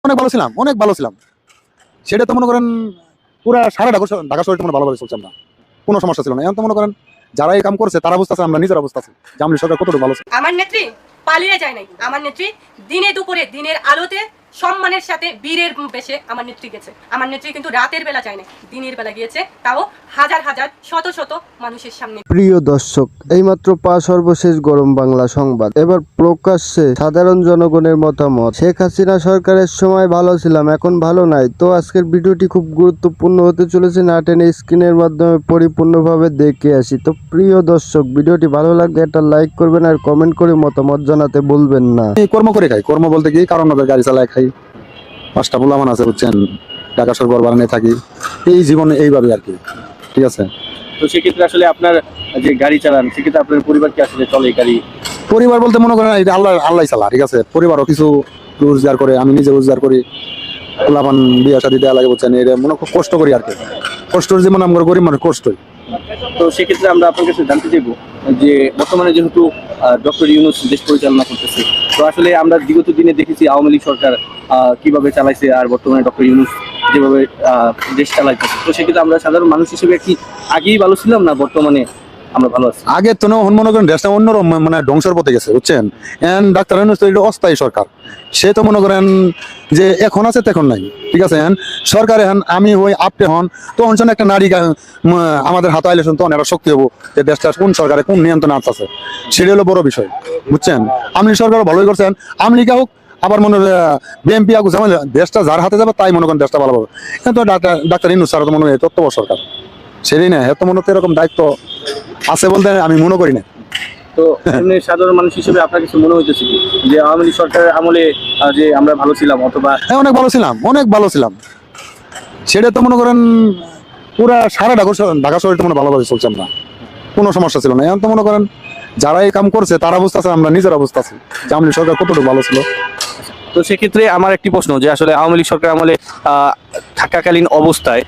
অনেক ভালো ছিলাম, অনেক ভালো ছিলাম। সেটা তো মনে করেন পুরা সারা ঢাকা শহরে মনে ভালোভাবে চলছে, আমরা কোনো সমস্যা ছিল না। এখন তো মনে করেন যারা এই কাম করছে তারা অবস্থা আছে, আমরা নিজের অবস্থা আছে যে আমলি সরকার কতটুকু ভালো ছিল। আমার নেত্রী পালিয়ে যায় নাই। আমার নেত্রী দিনে দুপুরে দিনের আলোতে সম্মানের সাথে বীরের বেশে আমার নেত্রী গেছে। আমার নেত্রী কিন্তু রাতের বেলা যায় না, দিনের বেলা গিয়েছে, তাও হাজার হাজার শত শত মানুষের সামনে। প্রিয় দর্শক, এইমাত্র সর্বশেষ গরম বাংলা সংবাদ। এবার প্রকাশ্যে সাধারণ জনগণের মতামত। শেখ হাসিনা সরকারের সময় ভালো ছিলাম, এখন ভালো নাই। তো আজকের ভিডিওটি খুব গুরুত্বপূর্ণ হতে চলেছে, না টেনে স্ক্রিনের মাধ্যমে পরিপূর্ণভাবে দেখে আসি। তো প্রিয় দর্শক, ভিডিওটি ভালো লাগলে একটা লাইক করবেন আর কমেন্ট করে মতামত জানাতে ভুলবেন না। কর্ম করে খাই, কর্ম বলতে কি কারণ ওদের গাড়ি চালায় খাই, 5টা পোলামান আছে বুঝছেন, ঢাকা শহর ঘর বানানে থাকি, এই জীবনে এইভাবে আর কি। ঠিক আছে, তো সেক্ষেত্রে আসলে আপনার যে গাড়ি চালান সেক্ষেত্রে আপনার পরিবার কি আসলে চলে গাড়ি? পরিবার বলতে মনে করেন এটা আল্লাহ চালা। ঠিক আছে, পরিবারও কিছু রোজগার করে, আমি নিজে রোজগার করি, পোলাপান বিয়ে শাদী দেওয়া লাগে বুঝছেন, এটা মনে খুব কষ্ট করি আর কি। কষ্টর জীবন আমরা গরিব মানুষ কষ্টই। তো সেক্ষেত্রে আমরা আপনার কাছে জানতে চাইবো যে বর্তমানে যেহেতু ডক্টর ইউনূস দেশ পরিচালনা করতেছে, তো আসলে আমরা বিগত দিনে দেখেছি আওয়ামী লীগ সরকার কিভাবে চালাইছে, আর বর্তমানে ডক্টর ইউনূস যেভাবে দেশ চালাইতেছে। তো সেক্ষেত্রে আমরা সাধারণ মানুষ হিসেবে কি আগেই ভালো ছিলাম, না বর্তমানে আমরা ভালো আছি? আগে তো মনে করেন দেশটা অন্যরকম মানে ধ্বংসের পথে গেছে বুঝছেন। এন্ড ডাক্তার ইউনূস তো এটা অস্থায়ী সরকার, সে তো মনে করেন যে এখন আছে তখন নাই। ঠিক আছে, সরকার এখন আমি হই আপনি হন, তখন শোন একটা নারী আমাদের হাতে আইলে তখন একটা শক্তি হবো যে দেশটা কোন সরকারে কোন নিয়ন্ত্রণ আছে, সেটা হলো বড় বিষয় বুঝছেন। আমলি সরকার ভালোই করছেন, আমলিকা হোক আবার মনে বিএনপি আগুন দেশটা যার হাতে যাবে তাই মনে করেন দেশটা ভালো হবে। কিন্তু ডাক্তার ইউনূস স্যার তো মনে হয় তত্ত্ববর সরকার, সেটাই না, এত মনে তো এরকম দায়িত্ব আছে বলতে আমি মনে করি না। তো এমনি সাধারণ মানুষ হিসেবে আপনার কিছু মনে হইতেছে কি যে আওয়ামী লীগ সরকারের আমলে যে আমরা ভালো ছিলাম, অথবা হ্যাঁ অনেক ভালো ছিলাম, অনেক ভালো ছিলাম। সেটা তো মনে করেন পুরা সারা ঢাকা শহরে মনে ভালোভাবে চলছে, আমরা কোনো সমস্যা ছিল না। এখন তো মনে করেন যারা এই কাম করছে তার অবস্থা আছে, আমরা নিজের অবস্থা আছে যে আমলি সরকার কতটুকু ভালো ছিল। তো সেক্ষেত্রে আমার একটি প্রশ্ন যে আসলে আওয়ামী লীগ সরকার আমলে থাকাকালীন অবস্থায়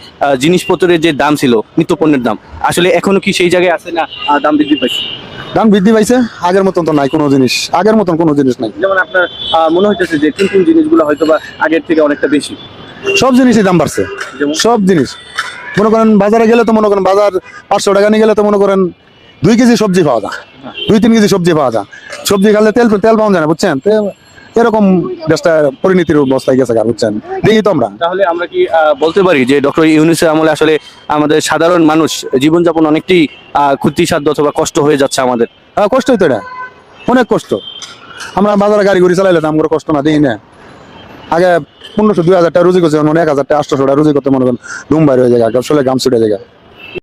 জিনিসপত্রের যে দাম ছিল, নিত্যপণ্যের দাম, আসলে এখনো কি সেই জায়গায় আছে, না দাম বৃদ্ধি পাইছে? দাম বৃদ্ধি পাইছে, আগের মতন তো নাই কোনো জিনিস, আগের মতন কোনো জিনিস নাই। যেমন আপনার মনে হইতেছে যে কোন কোন জিনিসগুলো হয়তো বা আগের থেকে অনেকটা বেশি? সব জিনিসই দাম বাড়ছে, যেমন? সব জিনিস মনে করেন বাজারে গেলে তো মনে করেন বাজার 500 টাকা নিয়ে গেলে তো মনে করেন 2 কেজি সবজি পাওয়া যায়, 2-3 কেজি সবজি পাওয়া যায়। সবজি খালে তেল পাওয়া যায় না বুঝছেন। তো এরকম দেশটা পরিণতির অবস্থায় গেছে বুঝছেন, দেখি তো আমরা। তাহলে আমরা কি বলতে পারি যে ডক্টর ইউনূসের আমলে আসলে আমাদের সাধারণ মানুষ জীবনযাপন অনেকটি ক্ষতিসাধ্য অথবা কষ্ট হয়ে যাচ্ছে আমাদের? কষ্ট হইতো, এটা অনেক কষ্ট। আমরা বাজারে গাড়ি ঘুরি চালাইলে আমরা কষ্ট না দেখি না। আগে 1500-2000 টাকা রুজি করছে, 1000 টাকা 800 টাকা রুজি করতে মনে করেন ঘুম বাইরে হয়ে যায়, আসলে গাম ছুটে যায়।